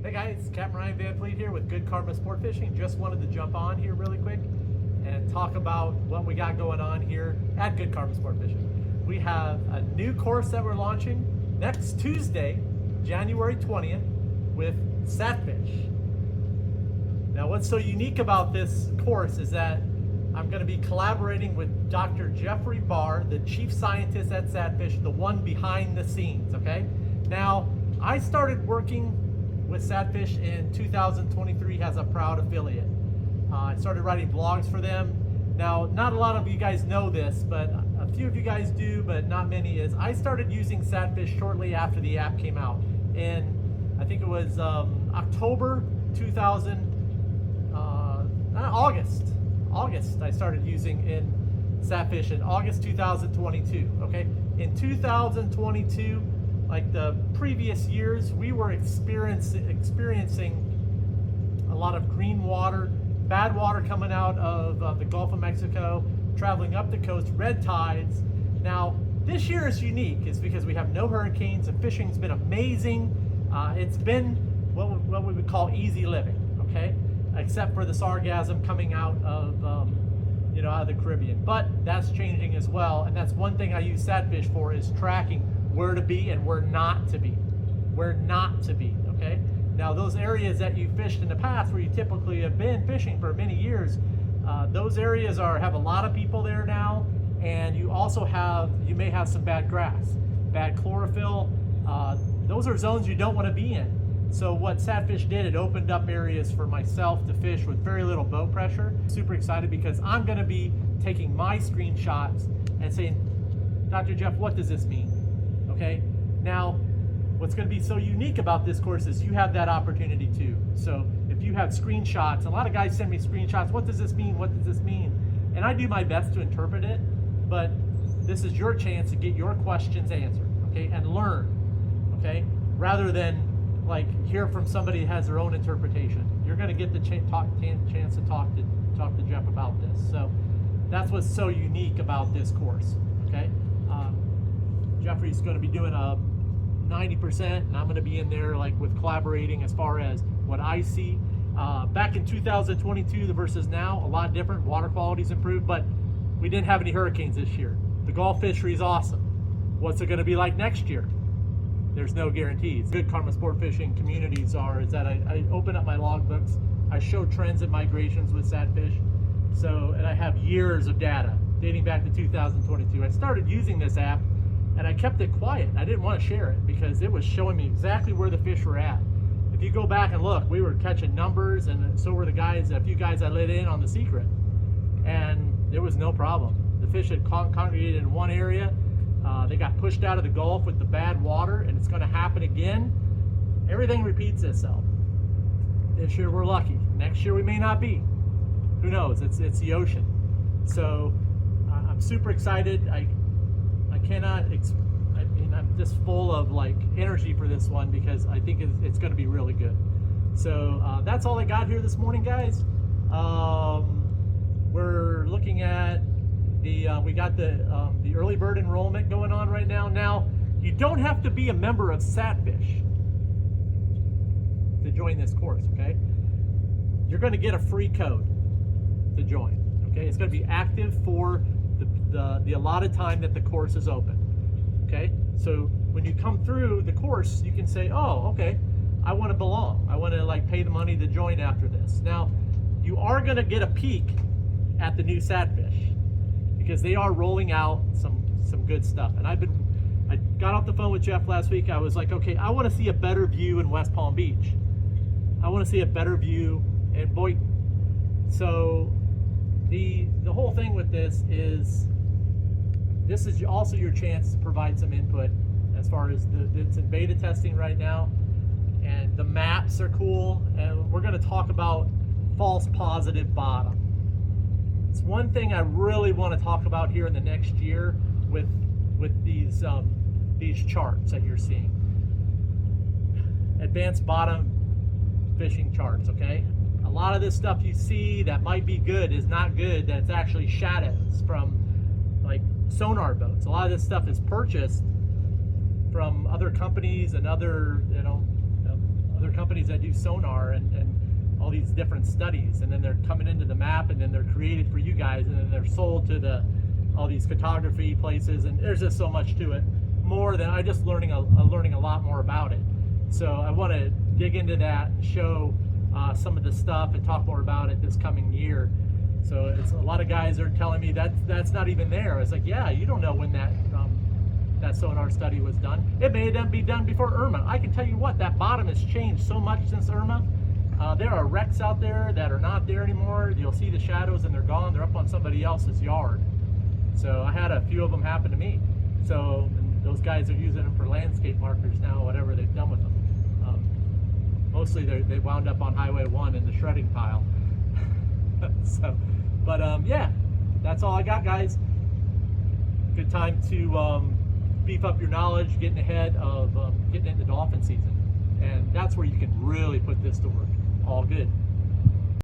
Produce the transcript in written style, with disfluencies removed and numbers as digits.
Hey guys, Captain Ryan Van Fleet here with Good Karma Sport Fishing. Just wanted to jump on here really quick and talk about what we got going on here at Good Karma Sport Fishing. We have a new course that we're launching next Tuesday, January 20th with SatFish. Now what's so unique about this course is that I'm going to be collaborating with Dr. Jeffery Barr, the chief scientist at SatFish, the one behind the scenes, okay? Now, I started working with SatFish in 2023 as a proud affiliate. I started writing blogs for them. Now, not a lot of you guys know this, but a few of you guys do, but not many, is I started using SatFish shortly after the app came out. In, I think it was October 2000, August I started using in SatFish in August 2022, okay? In 2022, like the previous years, we were experiencing a lot of green water, bad water coming out of the Gulf of Mexico, traveling up the coast, red tides. Now, this year is unique. It's because we have no hurricanes. The fishing's been amazing. It's been what we would call easy living, okay? Except for the sargassum coming out of, out of the Caribbean. But that's changing as well, and that's one thing I use SatFish for, is tracking where to be and where not to be. Where not to be, okay? Now those areas that you fished in the past where you typically have been fishing for many years, those areas have a lot of people there now, and you may have some bad grass, bad chlorophyll. Those are zones you don't want to be in. So what SatFish did, it opened up areas for myself to fish with very little boat pressure. Super excited because I'm going to be taking my screenshots and saying, Dr. Jeff, what does this mean? Okay, now what's going to be so unique about this course is you have that opportunity too. So if you have screenshots, a lot of guys send me screenshots, what does this mean, what does this mean? And I do my best to interpret it, but this is your chance to get your questions answered, okay, and learn, okay, rather than like hear from somebody that has their own interpretation. You're going to get the chance to talk to Jeff about this. So that's what's so unique about this course, okay? Jeffrey's going to be doing a 90%, and I'm going to be in there like with collaborating as far as what I see. Back in 2022 versus now, a lot different. Water quality's improved, but we didn't have any hurricanes this year. The Gulf fishery is awesome. What's it going to be like next year? There's no guarantees. Good Karma Sport Fishing communities is that I open up my logbooks, I show trends in migrations with SatFish, and I have years of data dating back to 2022. I started using this app and I kept it quiet. I didn't want to share it because it was showing me exactly where the fish were at. If you go back and look, we were catching numbers, and so were a few guys I let in on the secret, and there was no problem. The fish had congregated in one area. They got pushed out of the Gulf with the bad water, and it's going to happen again. Everything repeats itself. This year we're lucky. Next year we may not be. Who knows? It's the ocean. So I'm super excited. I'm just full of like energy for this one because I think it's going to be really good. So that's all I got here this morning, guys. We're looking at we got the early bird enrollment going on right now. Now, you don't have to be a member of SatFish to join this course, okay? You're going to get a free code to join, okay? It's going to be active for the allotted time that the course is open, okay? So when you come through the course, you can say, oh, okay, I want to belong. I want to like pay the money to join after this. Now, you are going to get a peek at the new SatFish, because they are rolling out some good stuff. And I got off the phone with Jeff last week. I was like, okay, I want to see a better view in West Palm Beach. I want to see a better view in Boynton. So the whole thing with this is also your chance to provide some input as far as it's in beta testing right now, and the maps are cool, and we're going to talk about false positive bottom. It's one thing I really want to talk about here in the next year with these charts that you're seeing. Advanced bottom fishing charts, okay? A lot of this stuff you see that might be good is not good. That's actually shadows from like sonar boats. A lot of this stuff is purchased from other companies and other other companies that do sonar and all these different studies, and then they're coming into the map, and then they're created for you guys, and then they're sold to all these cartography places, and there's just so much to it, more than I just learning a lot more about it. So I want to dig into that, show some of the stuff, and talk more about it this coming year. So it's a lot of guys are telling me that's not even there. It's like, yeah, you don't know when that sonar study was done. It may have be done before Irma. I can tell you what, that bottom has changed so much since Irma. There are wrecks out there that are not there anymore. You'll see the shadows and they're gone. They're up on somebody else's yard. So I had a few of them happen to me. So those guys are using them for landscape markers now, whatever they've done with them. Mostly they wound up on Highway 1 in the shredding pile. Yeah, that's all I got, guys. Good time to beef up your knowledge, getting ahead of getting into dolphin season. And that's where you can really put this to work. All good.